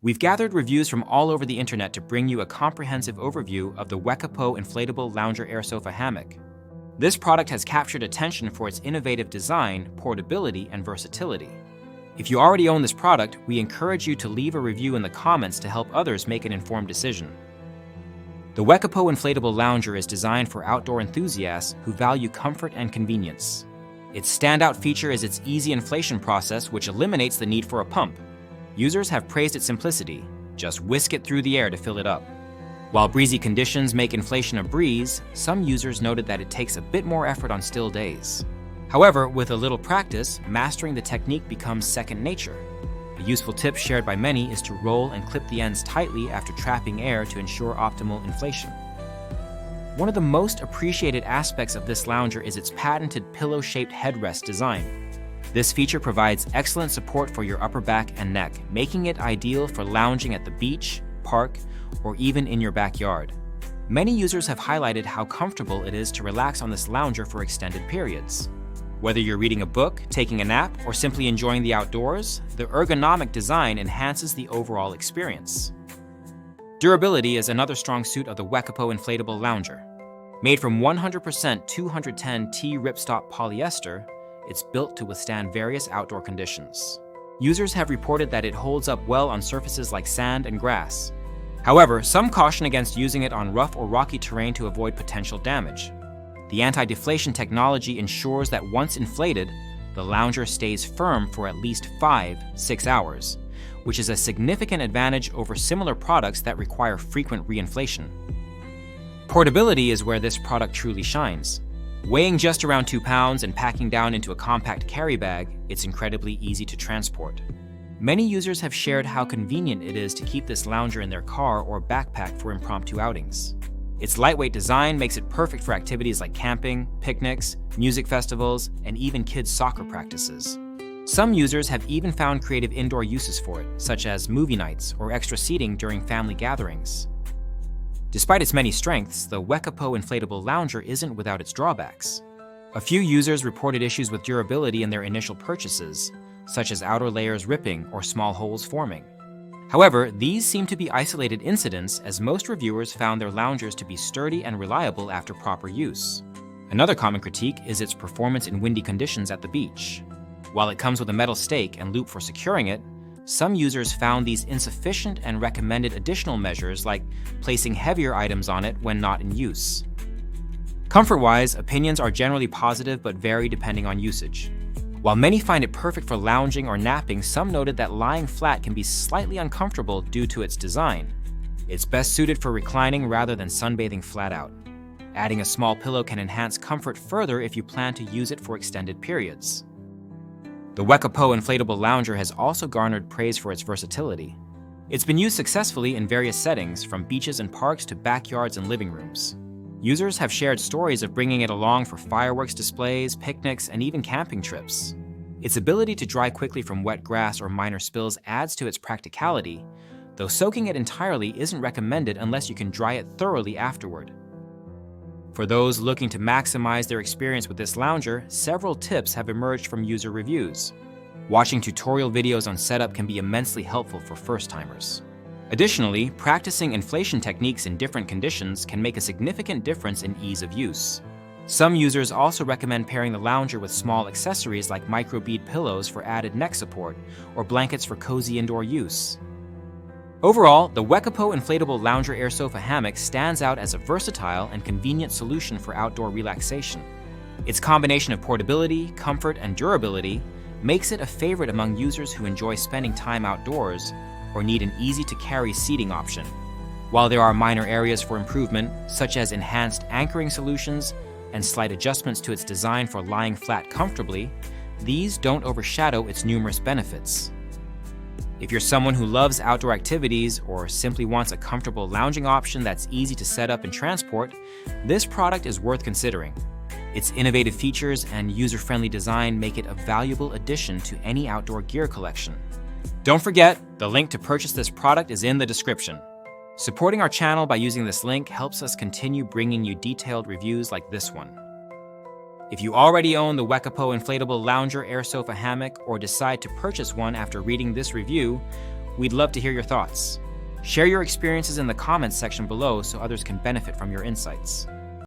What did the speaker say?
We've gathered reviews from all over the internet to bring you a comprehensive overview of the WEKAPO Inflatable Lounger Air Sofa Hammock. This product has captured attention for its innovative design, portability, and versatility. If you already own this product, we encourage you to leave a review in the comments to help others make an informed decision. The WEKAPO Inflatable Lounger is designed for outdoor enthusiasts who value comfort and convenience. Its standout feature is its easy inflation process, which eliminates the need for a pump. Users have praised its simplicity. Just whisk it through the air to fill it up. While breezy conditions make inflation a breeze, some users noted that it takes a bit more effort on still days. However, with a little practice, mastering the technique becomes second nature. A useful tip shared by many is to roll and clip the ends tightly after trapping air to ensure optimal inflation. One of the most appreciated aspects of this lounger is its patented pillow-shaped headrest design. This feature provides excellent support for your upper back and neck, making it ideal for lounging at the beach, park, or even in your backyard. Many users have highlighted how comfortable it is to relax on this lounger for extended periods. Whether you're reading a book, taking a nap, or simply enjoying the outdoors, the ergonomic design enhances the overall experience. Durability is another strong suit of the WEKAPO Inflatable Lounger. Made from 100% 210T ripstop polyester, it's built to withstand various outdoor conditions. Users have reported that it holds up well on surfaces like sand and grass. However, some caution against using it on rough or rocky terrain to avoid potential damage. The anti-deflation technology ensures that once inflated, the lounger stays firm for at least 5-6 hours, which is a significant advantage over similar products that require frequent reinflation. Portability is where this product truly shines. Weighing just around 2 pounds and packing down into a compact carry bag, it's incredibly easy to transport. Many users have shared how convenient it is to keep this lounger in their car or backpack for impromptu outings. Its lightweight design makes it perfect for activities like camping, picnics, music festivals, and even kids' soccer practices. Some users have even found creative indoor uses for it, such as movie nights or extra seating during family gatherings. Despite its many strengths, the WEKAPO Inflatable Lounger isn't without its drawbacks. A few users reported issues with durability in their initial purchases, such as outer layers ripping or small holes forming. However, these seem to be isolated incidents, as most reviewers found their loungers to be sturdy and reliable after proper use. Another common critique is its performance in windy conditions at the beach. While it comes with a metal stake and loop for securing it, some users found these insufficient and recommended additional measures like placing heavier items on it when not in use. Comfort-wise, opinions are generally positive but vary depending on usage. While many find it perfect for lounging or napping, some noted that lying flat can be slightly uncomfortable due to its design. It's best suited for reclining rather than sunbathing flat out. Adding a small pillow can enhance comfort further if you plan to use it for extended periods. The WEKAPO Inflatable Lounger has also garnered praise for its versatility. It's been used successfully in various settings, from beaches and parks to backyards and living rooms. Users have shared stories of bringing it along for fireworks displays, picnics, and even camping trips. Its ability to dry quickly from wet grass or minor spills adds to its practicality, though soaking it entirely isn't recommended unless you can dry it thoroughly afterward. For those looking to maximize their experience with this lounger, several tips have emerged from user reviews. Watching tutorial videos on setup can be immensely helpful for first-timers. Additionally, practicing inflation techniques in different conditions can make a significant difference in ease of use. Some users also recommend pairing the lounger with small accessories like microbead pillows for added neck support or blankets for cozy indoor use. Overall, the WEKAPO Inflatable Lounger Air Sofa Hammock stands out as a versatile and convenient solution for outdoor relaxation. Its combination of portability, comfort, and durability makes it a favorite among users who enjoy spending time outdoors or need an easy-to-carry seating option. While there are minor areas for improvement, such as enhanced anchoring solutions and slight adjustments to its design for lying flat comfortably, these don't overshadow its numerous benefits. If you're someone who loves outdoor activities or simply wants a comfortable lounging option that's easy to set up and transport, this product is worth considering. Its innovative features and user-friendly design make it a valuable addition to any outdoor gear collection. Don't forget, the link to purchase this product is in the description. Supporting our channel by using this link helps us continue bringing you detailed reviews like this one. If you already own the WEKAPO Inflatable Lounger Air Sofa Hammock or decide to purchase one after reading this review, We'd love to hear your thoughts. Share your experiences in the comments section below so others can benefit from your insights.